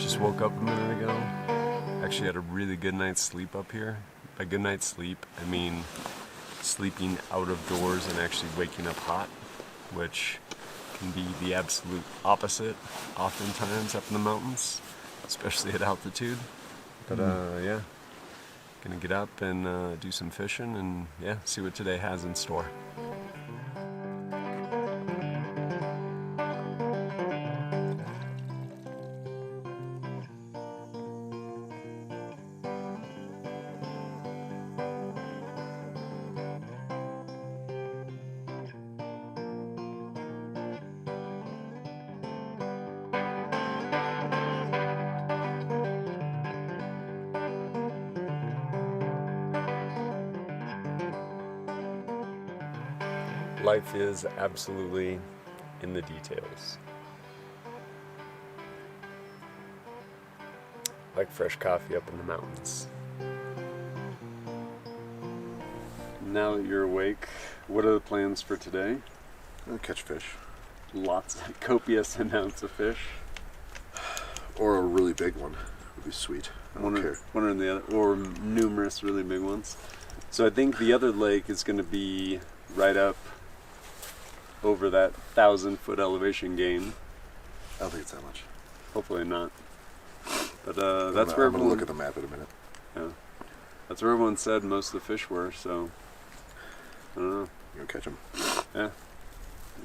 Just woke up a minute ago. Actually had a really good night's sleep up here. By good night's sleep, I mean sleeping out of doors and actually waking up hot, which can be the absolute opposite oftentimes up in the mountains, especially at altitude. But yeah, gonna get up and do some fishing and yeah, see what today has in store. Life is absolutely in the details. Like fresh coffee up in the mountains. Now that you're awake, what are the plans for today? I'll catch fish. Lots, copious amounts of fish. Or a really big one would be sweet. One or the other, or numerous really big ones. So I think the other lake is going to be right up over that 1,000-foot elevation gain. I don't think it's that much. Hopefully not. But I'm gonna look at the map in a minute. Yeah, that's where everyone said most of the fish were. So I don't know. You gonna catch them? Yeah,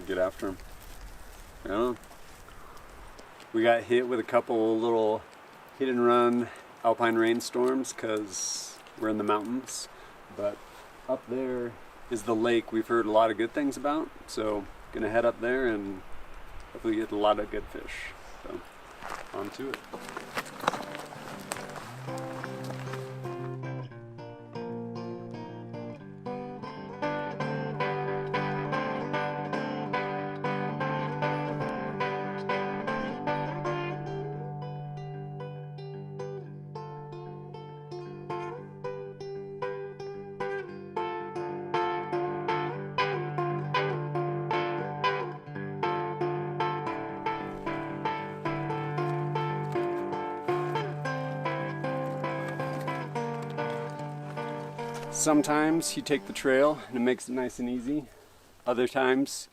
get after them. I don't know. We got hit with a couple little hit and run alpine rainstorms because we're in the mountains. But up there is the lake we've heard a lot of good things about. So gonna head up there and hopefully get a lot of good fish. So on to it. Sometimes you take the trail and it makes it nice and easy. Other times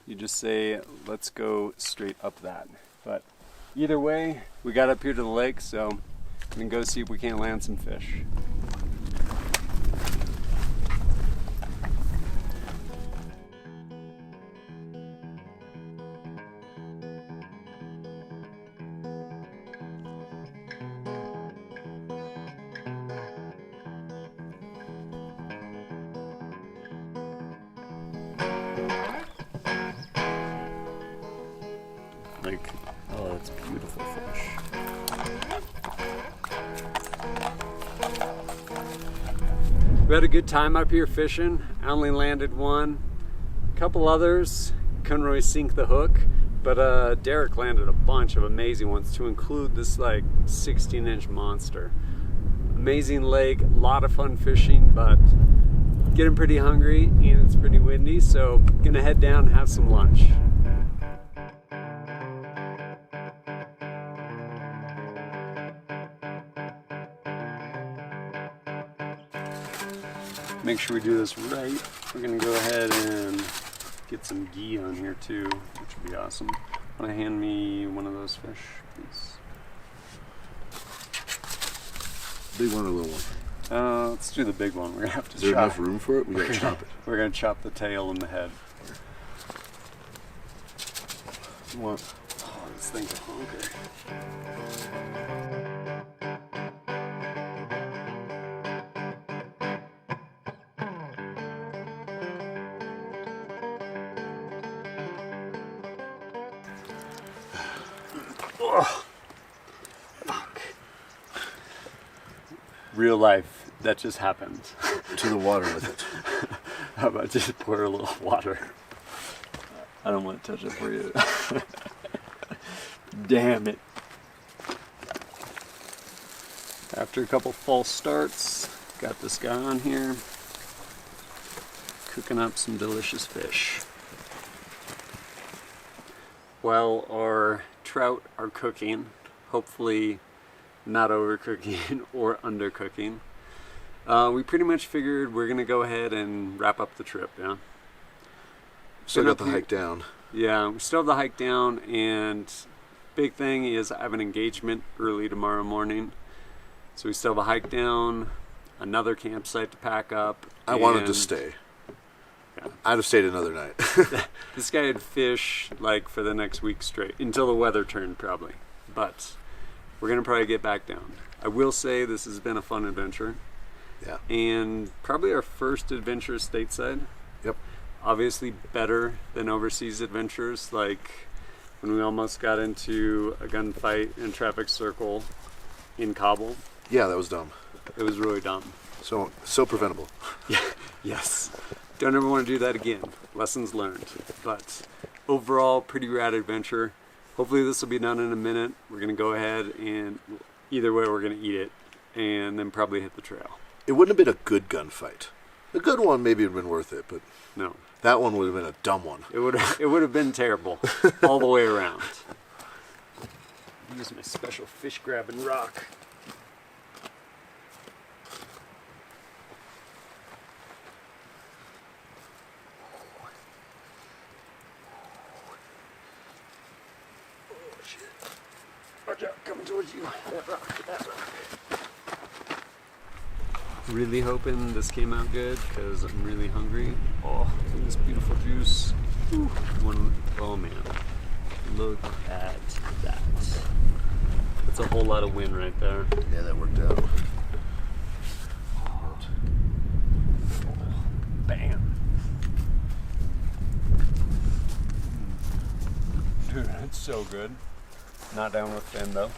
you just say, let's go straight up that. But either way, we got up here to the lake, so we can go see if we can't land some fish. Like, oh, that's beautiful fish. We had a good time up here fishing. I only landed one. A couple others, couldn't really sink the hook, but Derek landed a bunch of amazing ones, to include this like 16-inch monster. Amazing lake, a lot of fun fishing, but getting pretty hungry and it's pretty windy, so gonna head down and have some lunch. Make sure we do this right. We're gonna go ahead and get some ghee on here too, which would be awesome. Want to hand me one of those fish, please? Big one or little one? Let's do the big one. We're gonna have to. Is there enough room for it? We gotta chop it. We're gonna chop the tail and the head. What? Oh, this thing's a honker. Oh, fuck. Real life, that just happened. To the water with it. How about just pour a little water? I don't want to touch it for you. Damn it. After a couple false starts, got this guy on here, cooking up some delicious fish. While our trout are cooking, hopefully not overcooking or undercooking. We pretty much figured we're going to go ahead and wrap up the trip, yeah? Still Been got up the here- hike down. Yeah, we still have the hike down, and big thing is I have an engagement early tomorrow morning. So we still have a hike down, another campsite to pack up. I wanted to and stay. Yeah. I'd have stayed another night. This guy had fish like for the next week straight, until the weather turned probably. But we're going to probably get back down. I will say this has been a fun adventure. Yeah. And probably our first adventure stateside. Yep. Obviously better than overseas adventures, like when we almost got into a gunfight and traffic circle in Kabul. Yeah, that was dumb. It was really dumb. So preventable. Yes. Don't ever want to do that again. Lessons learned. But overall, pretty rad adventure. Hopefully this will be done in a minute. We're going to go ahead and either way we're going to eat it and then probably hit the trail. It wouldn't have been a good gunfight. A good one maybe would have been worth it, but No. that one would have been a dumb one. It would have been terrible all the way around. Use my special fish grabbing rock. Oh shit. Watch out, coming towards you. That rock. Really hoping this came out good because I'm really hungry. Oh, this beautiful juice. Ooh, oh man, look at that. That's a whole lot of wind right there. Yeah, that worked out. Bam. Dude, it's so good. Not down with Finn though.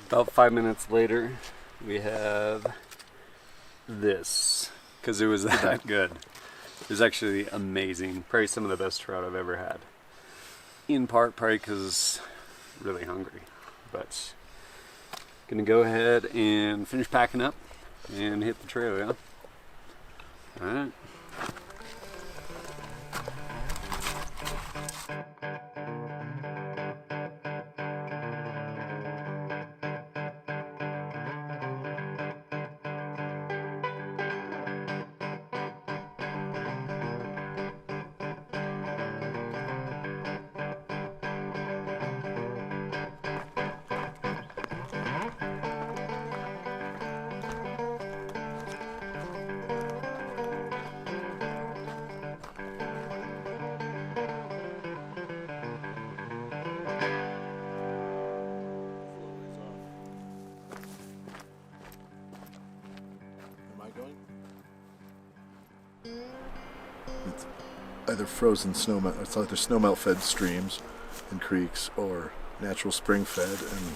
About 5 minutes later, we have this, because it was that good. It was actually amazing. Probably some of the best trout I've ever had. In part, probably because really hungry. But gonna go ahead and finish packing up and hit the trail, yeah? Alright. Am I going? It's either frozen snowmelt. It's either snowmelt fed streams and creeks or natural spring fed, and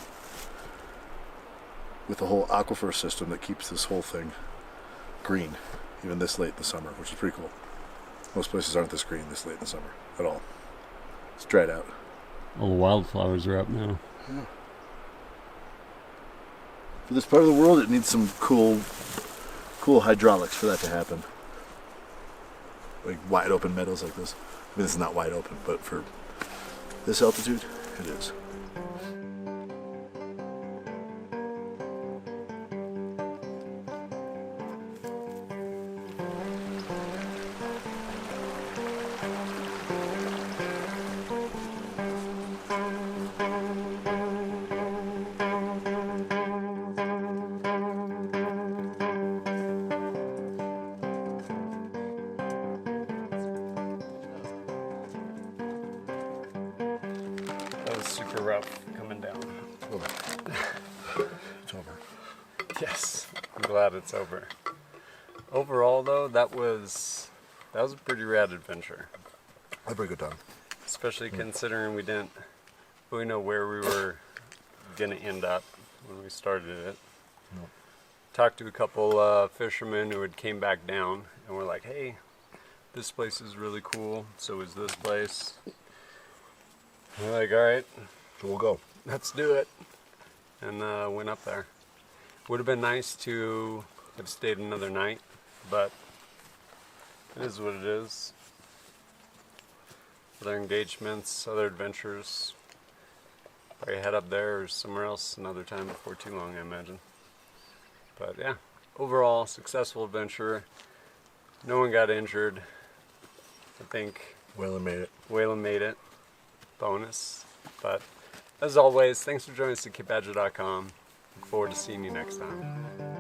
with the whole aquifer system that keeps this whole thing green, even this late in the summer, which is pretty cool. Most places aren't this green this late in the summer at all. It's dried out. All the wildflowers are up now. For this part of the world, it needs some cool hydraulics for that to happen. Like wide open meadows like this. I mean, this is not wide open, but for this altitude, it is. That was super rough coming down. It's over. Yes, I'm glad it's over. Overall, though, that was a pretty rad adventure. I had a pretty good time. Especially considering we didn't really know where we were gonna end up when we started it. Nope. Talked to a couple fishermen who had came back down and were like, "Hey, this place is really cool. So is this place." We're like, "All right, So we'll go. let's do it," and went up there. Would have been nice to have stayed another night, but it is what it is. Other engagements, other adventures. Probably head up there or somewhere else another time before too long, I imagine. But yeah, overall, successful adventure. No one got injured. I think Whalen made it. Whalen made it. Bonus. But as always, thanks for joining us at KipBadger.com. Look forward to seeing you next time.